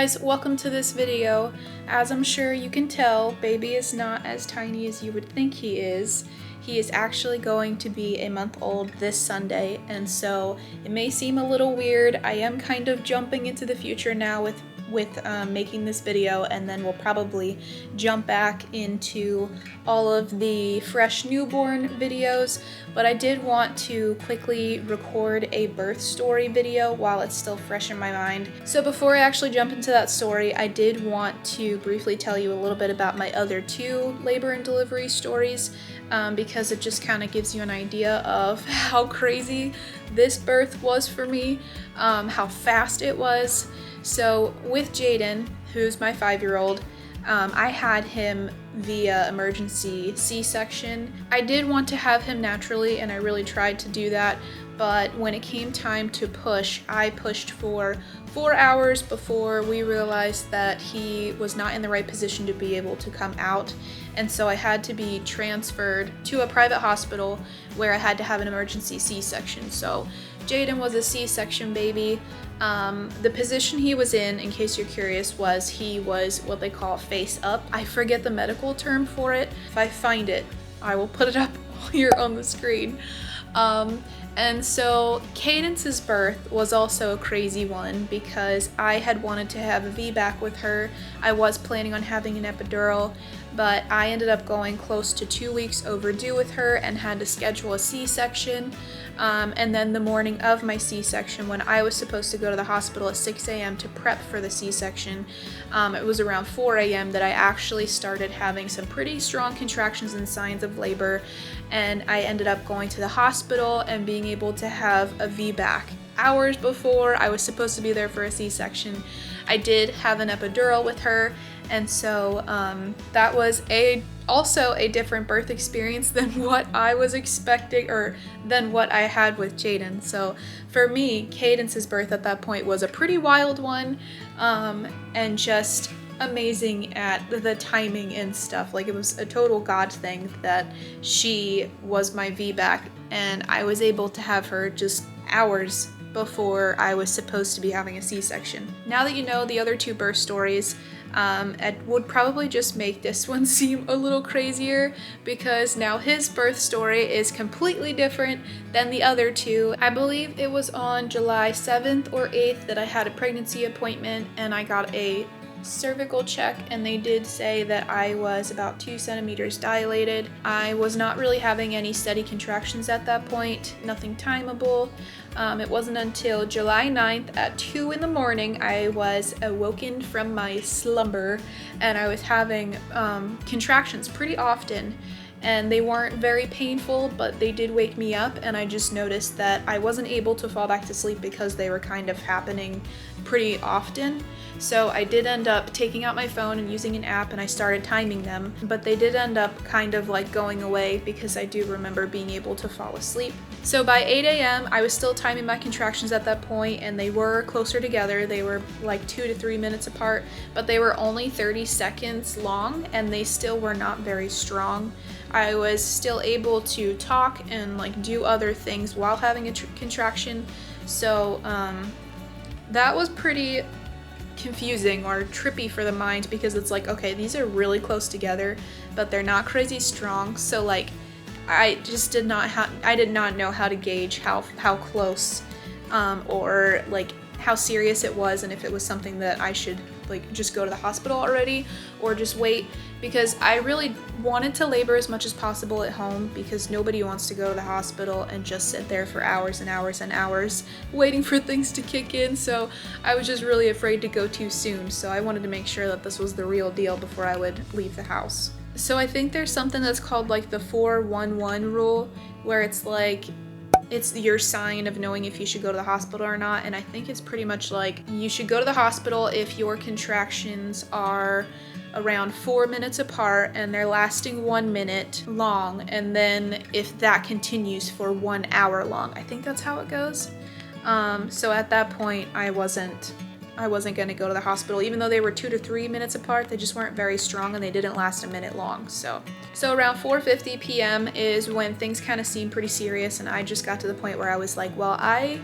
guys, welcome to this video. As I'm sure you can tell, baby is not as tiny as you would think he is. He is actually going to be a month old this Sunday, and so it may seem a little weird. I am kind of jumping into the future now with making this video, and then we'll probably jump back into all of the fresh newborn videos, but I did want to quickly record a birth story video while it's still fresh in my mind. So before I actually jump into that story, I did want to briefly tell you a little bit about my other two labor and delivery stories, because it just kind of gives you an idea of how crazy this birth was for me, how fast it was. So with Jaden, who's my 5-year-old, I had him via emergency C-section. I did want to have him naturally, and I really tried to do that, but when it came time to push, I pushed for 4 hours before we realized that he was not in the right position to be able to come out, and so I had to be transferred to a private hospital where I had to have an emergency C-section. So Jaden was a C-section baby. The position he was in case you're curious, was he was what they call face up. I forget the medical term for it. If I find it, I will put it up here on the screen. And so Cadence's birth was also a crazy one because I had wanted to have a VBAC with her. I was planning on having an epidural, but I ended up going close to 2 weeks overdue with her and had to schedule a C-section. And then the morning of my C-section, when I was supposed to go to the hospital at 6 a.m. to prep for the C-section, it was around 4 a.m. that I actually started having some pretty strong contractions and signs of labor, and I ended up going to the hospital and being able to have a VBAC. Hours before I was supposed to be there for a C-section, I did have an epidural with her, and so that was also a different birth experience than what I was expecting, or than what I had with Jaden. So for me, Cadence's birth at that point was a pretty wild one, and just amazing at the timing and stuff. Like, it was a total God thing that she was my VBAC, and I was able to have her just hours before I was supposed to be having a C-section. Now that you know the other two birth stories, it would probably just make this one seem a little crazier, because now his birth story is completely different than the other two. I believe it was on July 7th or 8th that I had a pregnancy appointment, and I got a cervical check, and they did say that I was about 2 centimeters dilated. I was not really having any steady contractions at that point, nothing timeable. It wasn't until July 9th at 2 in the morning I was awoken from my slumber, and I was having contractions pretty often, and they weren't very painful, but they did wake me up, and I just noticed that I wasn't able to fall back to sleep because they were kind of happening pretty often. So I did end up taking out my phone and using an app, and I started timing them, but they did end up kind of like going away because I do remember being able to fall asleep. So by 8 a.m. I was still timing my contractions at that point, and they were closer together. They were like 2 to 3 minutes apart, but they were only 30 seconds long, and they still were not very strong. I was still able to talk and like do other things while having a contraction. So that was pretty confusing or trippy for the mind, because it's like, okay, these are really close together, but they're not crazy strong. So like, I just did not know how to gauge how close, or like how serious it was, and if it was something that I should like just go to the hospital already or just wait, because I really wanted to labor as much as possible at home, because nobody wants to go to the hospital and just sit there for hours and hours and hours waiting for things to kick in. So I was just really afraid to go too soon, so I wanted to make sure that this was the real deal before I would leave the house. So I think there's something that's called like the 4-1-1 rule, where it's like, it's your sign of knowing if you should go to the hospital or not, and I think it's pretty much like you should go to the hospital if your contractions are around 4 minutes apart and they're lasting 1 minute long, and then if that continues for 1 hour long. I think that's how it goes. So at that point I wasn't going to go to the hospital, even though they were 2 to 3 minutes apart. They just weren't very strong, and they didn't last a minute long. So around 4:50 p.m. is when things kind of seemed pretty serious, and I just got to the point where I was like, well, I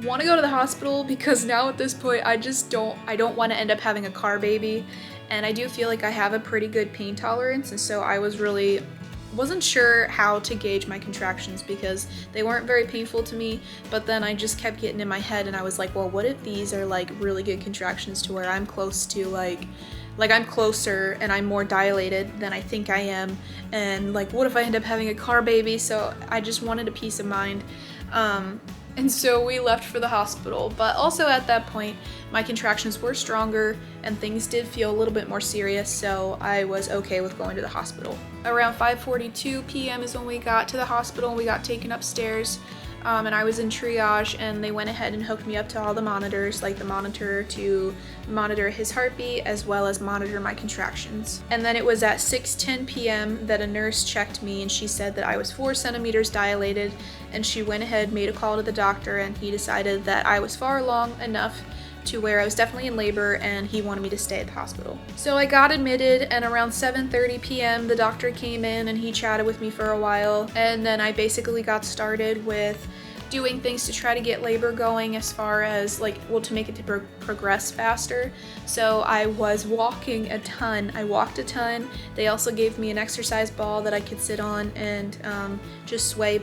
want to go to the hospital because now at this point I don't want to end up having a car baby, and I do feel like I have a pretty good pain tolerance, and so I wasn't sure how to gauge my contractions because they weren't very painful to me, but then I just kept getting in my head and I was like, well, what if these are like really good contractions to where I'm close to like I'm closer and I'm more dilated than I think I am, and like what if I end up having a car baby? So I just wanted a peace of mind. And so we left for the hospital, but also at that point, my contractions were stronger and things did feel a little bit more serious, so I was okay with going to the hospital. Around 5:42 p.m. is when we got to the hospital and we got taken upstairs, and I was in triage, and they went ahead and hooked me up to all the monitors, like the monitor to monitor his heartbeat as well as monitor my contractions. And then it was at 6:10 p.m. that a nurse checked me, and she said that I was 4 centimeters dilated, and she went ahead, made a call to the doctor, and he decided that I was far along enough to where I was definitely in labor and he wanted me to stay at the hospital. So I got admitted, and around 7:30 p.m. the doctor came in and he chatted with me for a while, and then I basically got started with doing things to try to get labor going as far as like, well, to make it to progress faster. So I was walking a ton. I walked a ton. They also gave me an exercise ball that I could sit on and just sway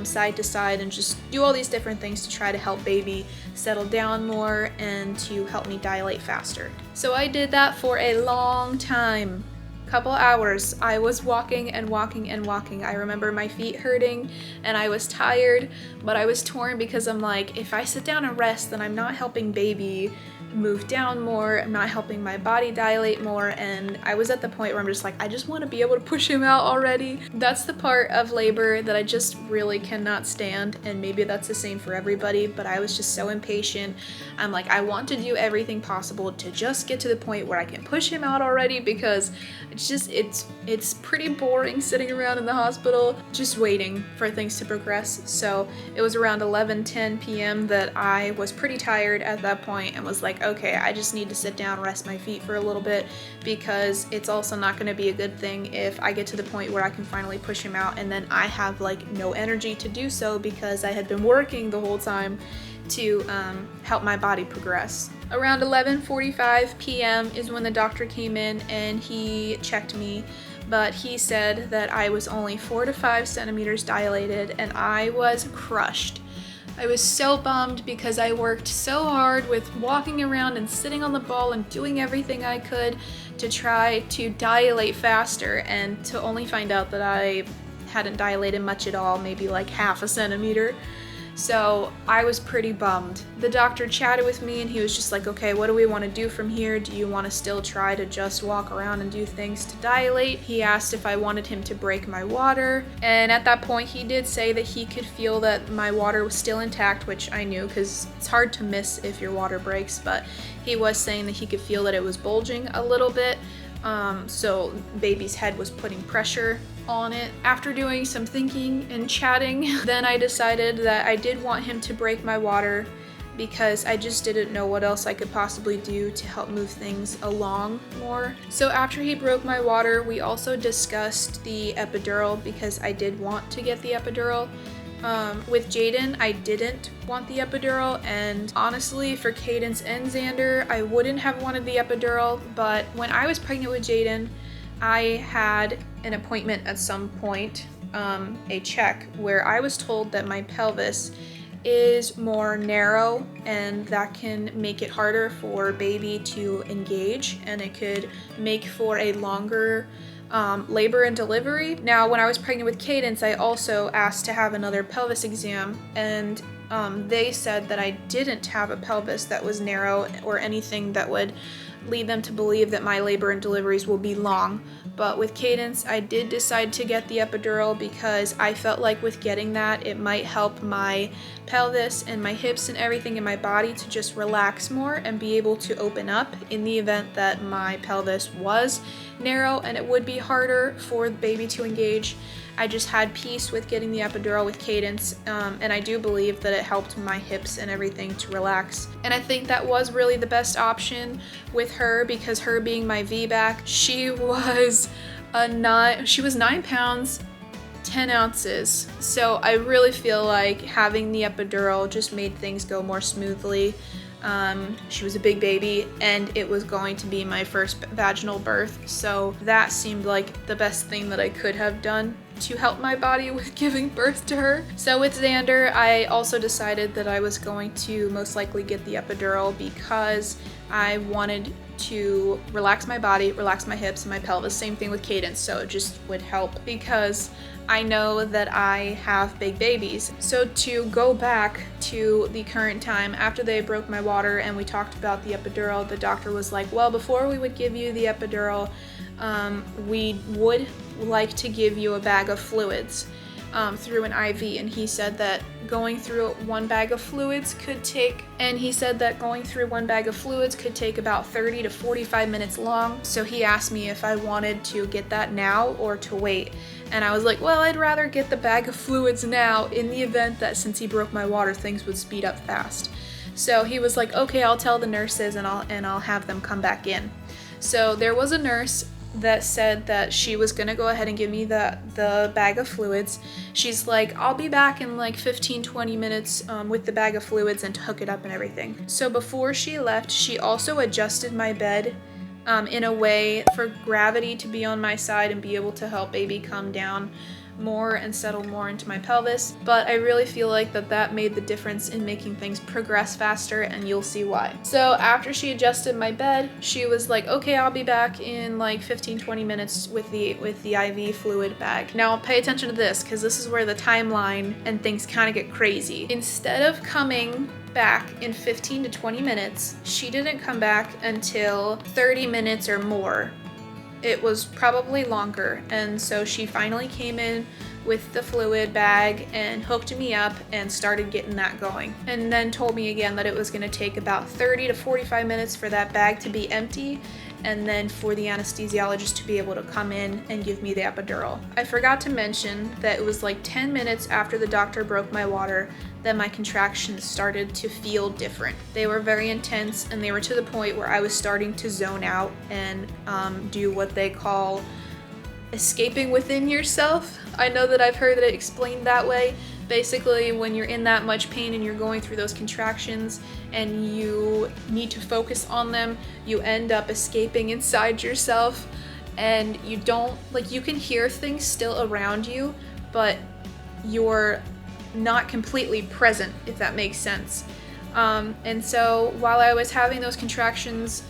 side to side and just do all these different things to try to help baby settle down more and to help me dilate faster. So I did that for a long time. Couple hours. I was walking and walking and walking. I remember my feet hurting and I was tired, but I was torn because I'm like, if I sit down and rest, then I'm not helping baby move down more, I'm not helping my body dilate more, and I was at the point where I'm just like, I just want to be able to push him out already. That's the part of labor that I just really cannot stand, and maybe that's the same for everybody, but I was just so impatient. I'm like, I want to do everything possible to just get to the point where I can push him out already, because it's pretty boring sitting around in the hospital just waiting for things to progress. So it was around 11:10 p.m. that I was pretty tired at that point and was like, okay, I just need to sit down, rest my feet for a little bit, because it's also not going to be a good thing if I get to the point where I can finally push him out and then I have like no energy to do so because I had been working the whole time to help my body progress. Around 11:45 p.m. is when the doctor came in and he checked me, but he said that I was only 4 to 5 centimeters dilated, and I was crushed. I was so bummed because I worked so hard with walking around and sitting on the ball and doing everything I could to try to dilate faster, and to only find out that I hadn't dilated much at all, maybe like half a centimeter. So I was pretty bummed. The doctor chatted with me and he was just like, okay, what do we want to do from here? Do you want to still try to just walk around and do things to dilate? He asked if I wanted him to break my water, and at that point he did say that he could feel that my water was still intact, which I knew because it's hard to miss if your water breaks, but he was saying that he could feel that it was bulging a little bit. So baby's head was putting pressure on it. After doing some thinking and chatting, then I decided that I did want him to break my water because I just didn't know what else I could possibly do to help move things along more. So after he broke my water, we also discussed the epidural because I did want to get the epidural. With Jaden, I didn't want the epidural, and honestly, for Cadence and Xander, I wouldn't have wanted the epidural, but when I was pregnant with Jaden, I had an appointment at some point, a check, where I was told that my pelvis is more narrow, and that can make it harder for baby to engage, and it could make for a longer labor and delivery. Now, when I was pregnant with Cadence, I also asked to have another pelvis exam, and they said that I didn't have a pelvis that was narrow or anything that would lead them to believe that my labor and deliveries will be long. But with Cadence, I did decide to get the epidural because I felt like with getting that, it might help my pelvis and my hips and everything in my body to just relax more and be able to open up in the event that my pelvis was narrow and it would be harder for the baby to engage. I just had peace with getting the epidural with Cadence, and I do believe that it helped my hips and everything to relax. And I think that was really the best option with her, because her being my VBAC, she was 9 pounds, 10 ounces. So I really feel like having the epidural just made things go more smoothly. She was a big baby and it was going to be my first vaginal birth, so that seemed like the best thing that I could have done to help my body with giving birth to her. So with Xander, I also decided that I was going to most likely get the epidural because I wanted to relax my body, relax my hips and my pelvis. Same thing with Cadence, so it just would help because I know that I have big babies. So to go back to the current time, after they broke my water and we talked about the epidural, the doctor was like, well, before we would give you the epidural, we would like to give you a bag of fluids through an IV, and he said that going through one bag of fluids could take about 30 to 45 minutes long. So he asked me if I wanted to get that now or to wait. And I was like, well, I'd rather get the bag of fluids now in the event that since he broke my water, things would speed up fast. So he was like, okay, I'll tell the nurses and I'll have them come back in. So there was a nurse that said that she was gonna go ahead and give me the bag of fluids. She's like, I'll be back in like 15-20 minutes with the bag of fluids and to hook it up and everything. So before she left, she also adjusted my bed in a way for gravity to be on my side and be able to help baby come down more and settle more into my pelvis. But I really feel like that made the difference in making things progress faster, and you'll see why. So after she adjusted my bed, she was like, okay, I'll be back in like 15-20 minutes with the IV fluid bag. Now pay attention to this, because this is where the timeline and things kind of get crazy. Instead of coming back in 15 to 20 minutes, she didn't come back until 30 minutes or more. It was probably longer, and so she finally came in with the fluid bag and hooked me up and started getting that going, and then told me again that it was going to take about 30 to 45 minutes for that bag to be empty, and then for the anesthesiologist to be able to come in and give me the epidural. I forgot to mention that it was like 10 minutes after the doctor broke my water that my contractions started to feel different. They were very intense, and they were to the point where I was starting to zone out and do what they call escaping within yourself. I know that I've heard it explained that way. Basically, when you're in that much pain and you're going through those contractions and you need to focus on them, you end up escaping inside yourself, and you can hear things still around you, but you're not completely present, if that makes sense. And so while I was having those contractions,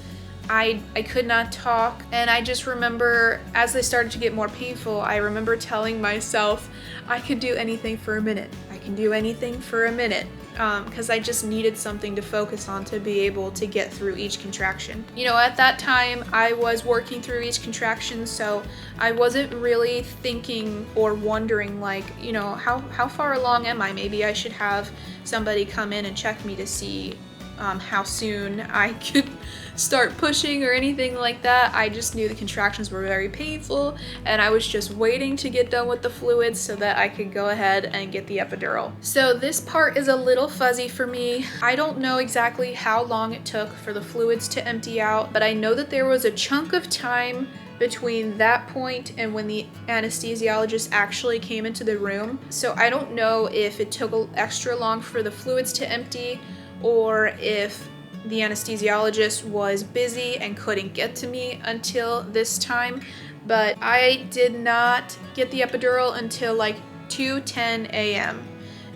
I could not talk, and I just remember as they started to get more painful, I remember telling myself I could do anything for a minute. I can do anything for a minute, because I just needed something to focus on to be able to get through each contraction. You know, at that time I was working through each contraction, so I wasn't really thinking or wondering like, you know, how far along am I? Maybe I should have somebody come in and check me to see how soon I could start pushing or anything like that. I just knew the contractions were very painful, and I was just waiting to get done with the fluids so that I could go ahead and get the epidural. So this part is a little fuzzy for me. I don't know exactly how long it took for the fluids to empty out, but I know that there was a chunk of time between that point and when the anesthesiologist actually came into the room. So I don't know if it took extra long for the fluids to empty, or if the anesthesiologist was busy and couldn't get to me until this time. But I did not get the epidural until like 2:10 a.m.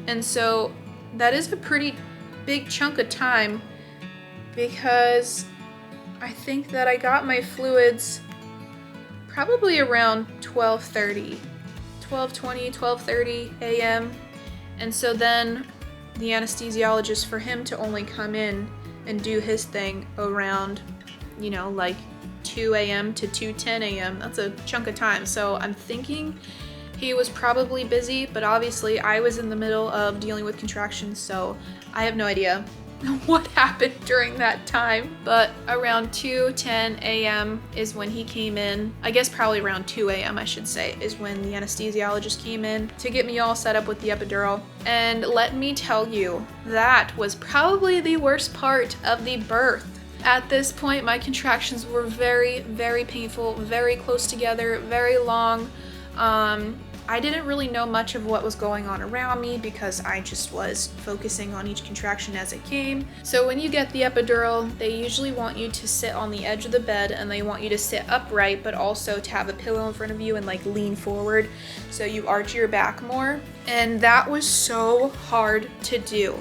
And so that is a pretty big chunk of time, because I think that I got my fluids probably around 12:30, 12:20, 12:30 a.m. And so then the anesthesiologist, for him to only come in and do his thing around, you know, like 2 a.m. to 2:10 a.m., that's a chunk of time. So I'm thinking he was probably busy, but obviously I was in the middle of dealing with contractions, so I have no idea what happened during that time. But around 2:10 a.m. is when he came in. I guess probably around 2 a.m. I should say is when the anesthesiologist came in to get me all set up with the epidural. And let me tell you, that was probably the worst part of the birth. At this point, my contractions were very, very painful, very close together, very long. I didn't really know much of what was going on around me because I just was focusing on each contraction as it came. So when you get the epidural, they usually want you to sit on the edge of the bed, and they want you to sit upright, but also to have a pillow in front of you and like lean forward so you arch your back more. And that was so hard to do.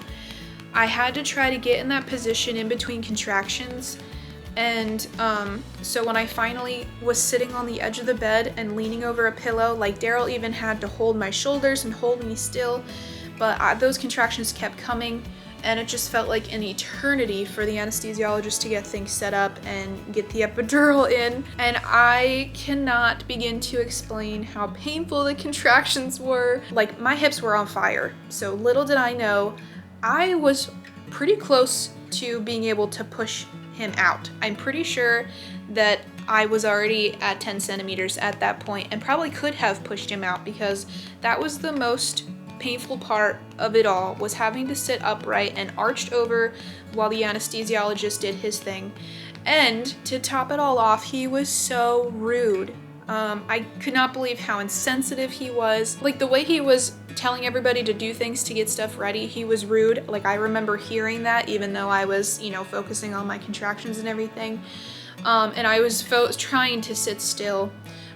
I had to try to get in that position in between contractions. And so when I finally was sitting on the edge of the bed and leaning over a pillow, like Daryl even had to hold my shoulders and hold me still, but those contractions kept coming, and it just felt like an eternity for the anesthesiologist to get things set up and get the epidural in. And I cannot begin to explain how painful the contractions were. Like, my hips were on fire. So little did I know, I was pretty close to being able to push him out. I'm pretty sure that I was already at 10 centimeters at that point and probably could have pushed him out, because that was the most painful part of it all, was having to sit upright and arched over while the anesthesiologist did his thing. And to top it all off, he was so rude. I could not believe how insensitive he was. Like, the way he was telling everybody to do things to get stuff ready, he was rude. Like, I remember hearing that even though I was, focusing on my contractions and everything. And I was trying to sit still.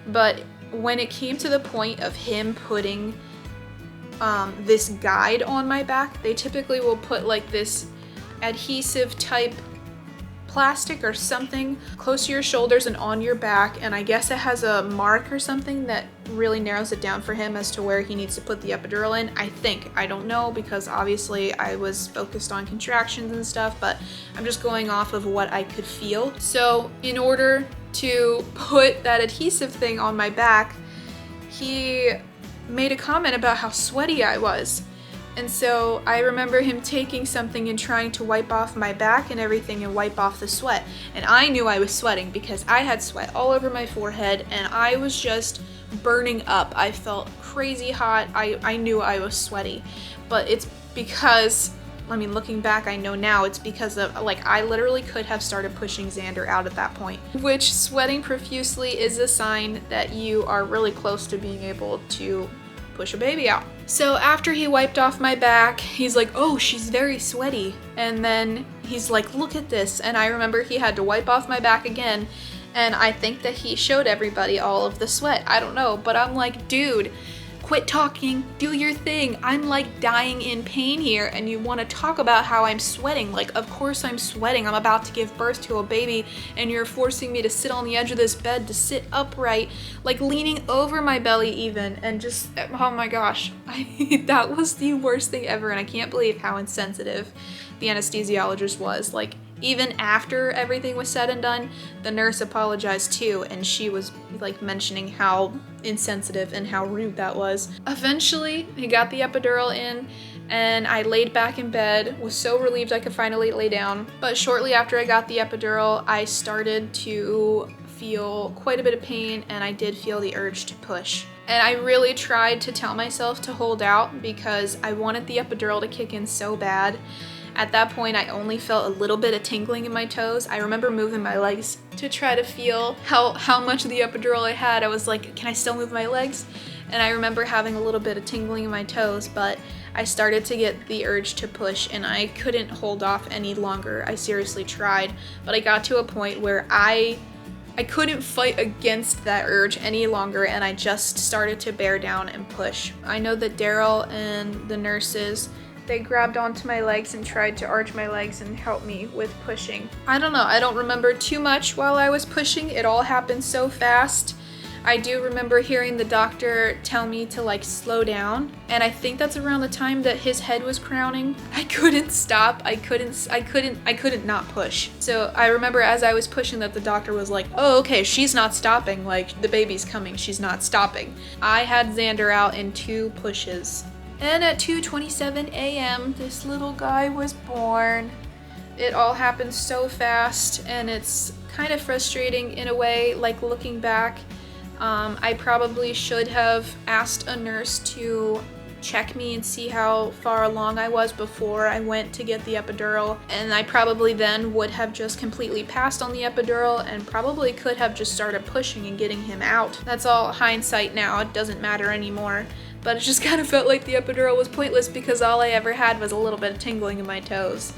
But when it came to the point of him putting this guide on my back, they typically will put like this adhesive type plastic or something close to your shoulders and on your back, and I guess it has a mark or something that really narrows it down for him as to where he needs to put the epidural in. I don't know, because obviously I was focused on contractions and stuff, but I'm just going off of what I could feel. So in order to put that adhesive thing on my back, he made a comment about how sweaty I was. And so I remember him taking something and trying to wipe off my back and everything and wipe off the sweat. And I knew I was sweating because I had sweat all over my forehead and I was just burning up. I felt crazy hot. I knew I was sweaty. But it's because, looking back, I know now it's because of, I literally could have started pushing Xander out at that point. Which, sweating profusely is a sign that you are really close to being able to push a baby out. So after he wiped off my back, he's like, "Oh, she's very sweaty." And then he's like, "Look at this." And I remember he had to wipe off my back again. And I think that he showed everybody all of the sweat. I don't know, but I'm like, dude, quit talking, do your thing. I'm like dying in pain here, and you want to talk about how I'm sweating. Like, of course I'm sweating. I'm about to give birth to a baby, and you're forcing me to sit on the edge of this bed, to sit upright, like leaning over my belly even, and just, oh my gosh. That was the worst thing ever, and I can't believe how insensitive the anesthesiologist was. Like, even after everything was said and done, the nurse apologized too, and she was like mentioning how insensitive and how rude that was. Eventually, he got the epidural in, and I laid back in bed, was so relieved I could finally lay down. But shortly after I got the epidural, I started to feel quite a bit of pain, and I did feel the urge to push. And I really tried to tell myself to hold out because I wanted the epidural to kick in so bad. At that point, I only felt a little bit of tingling in my toes. I remember moving my legs to try to feel how much of the epidural I had. I was like, can I still move my legs? And I remember having a little bit of tingling in my toes, but I started to get the urge to push, and I couldn't hold off any longer. I seriously tried, but I got to a point where I couldn't fight against that urge any longer, and I just started to bear down and push. I know that Daryl and the nurses, they grabbed onto my legs and tried to arch my legs and help me with pushing. I don't know, I don't remember too much while I was pushing. It all happened so fast. I do remember hearing the doctor tell me to like slow down, and I think that's around the time that his head was crowning. I couldn't stop. I couldn't not push. So I remember as I was pushing that the doctor was like, "Oh, okay, she's not stopping. Like, the baby's coming, she's not stopping." I had Xander out in 2 pushes. And at 2:27 a.m., this little guy was born. It all happened so fast, and it's kind of frustrating in a way, like looking back. I probably should have asked a nurse to check me and see how far along I was before I went to get the epidural, and I probably then would have just completely passed on the epidural and probably could have just started pushing and getting him out. That's all hindsight now, it doesn't matter anymore. But it just kind of felt like the epidural was pointless because all I ever had was a little bit of tingling in my toes.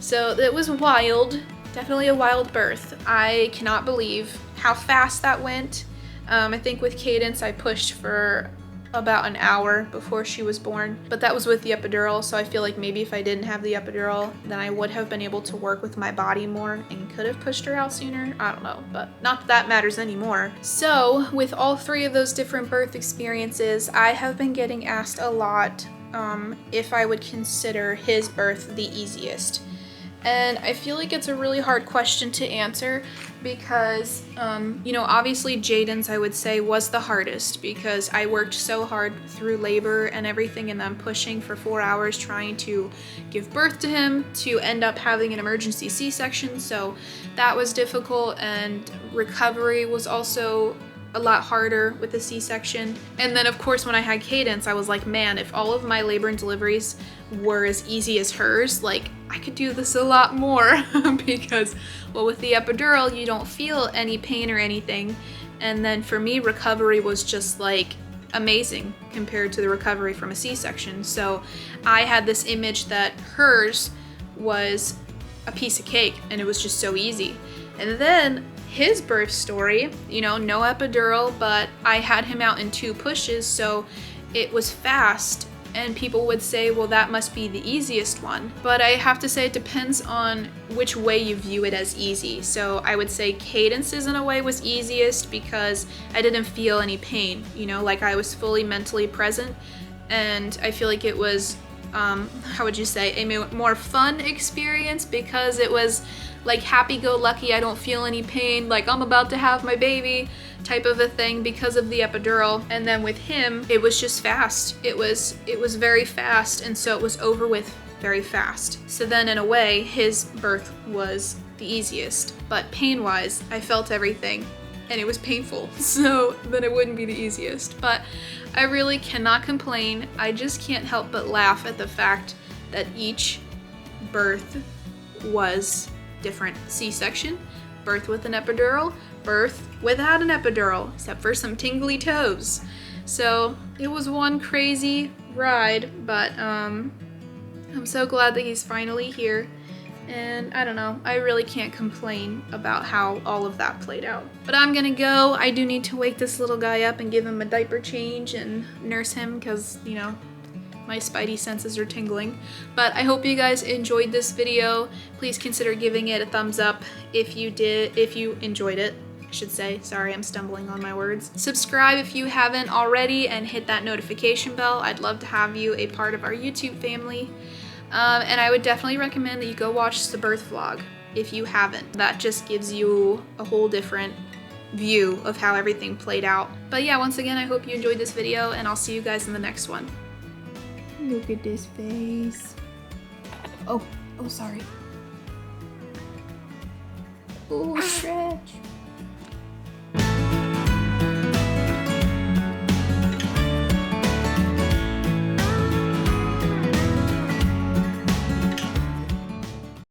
So it was wild, definitely a wild birth. I cannot believe how fast that went. I think with Cadence I pushed for about an hour before she was born, but that was with the epidural, so I feel like maybe if I didn't have the epidural, then I would have been able to work with my body more and could have pushed her out sooner. I don't know, but not that that matters anymore. So with all three of those different birth experiences, I have been getting asked a lot if I would consider his birth the easiest. And I feel like it's a really hard question to answer because, you know, obviously Jaden's, I would say, was the hardest because I worked so hard through labor and everything, and then pushing for 4 hours trying to give birth to him to end up having an emergency C-section. So that was difficult, and recovery was also a lot harder with the C-section. And then of course when I had Cadence, I was like, man, if all of my labor and deliveries were as easy as hers, like I could do this a lot more because, well, with the epidural you don't feel any pain or anything, and then for me recovery was just like amazing compared to the recovery from a C-section. So I had this image that hers was a piece of cake and it was just so easy. And then his birth story, you know, no epidural, but I had him out in 2 pushes, so it was fast, and people would say, well, that must be the easiest one. But I have to say it depends on which way you view it as easy. So I would say Cadence's in a way was easiest because I didn't feel any pain, you know, like I was fully mentally present, and I feel like it was, how would you say, a more fun experience because it was like happy-go-lucky, I don't feel any pain, like I'm about to have my baby type of a thing because of the epidural. And then with him, it was just fast. It was very fast, and so it was over with very fast. So then in a way, his birth was the easiest, but pain-wise, I felt everything and it was painful, so then it wouldn't be the easiest. But I really cannot complain. I just can't help but laugh at the fact that each birth was different. C-section, birth with an epidural, birth without an epidural, except for some tingly toes. So it was one crazy ride, but I'm so glad that he's finally here. And I don't know, I really can't complain about how all of that played out. But I'm gonna go. I do need to wake this little guy up and give him a diaper change and nurse him because, you know, my spidey senses are tingling. But I hope you guys enjoyed this video. Please consider giving it a thumbs up if you enjoyed it, I should say. Sorry, I'm stumbling on my words. Subscribe if you haven't already and hit that notification bell. I'd love to have you a part of our YouTube family. And I would definitely recommend that you go watch the birth vlog if you haven't. That just gives you a whole different view of how everything played out. But yeah, once again, I hope you enjoyed this video, and I'll see you guys in the next one. Look at this face. Oh, sorry. Oh, stretch.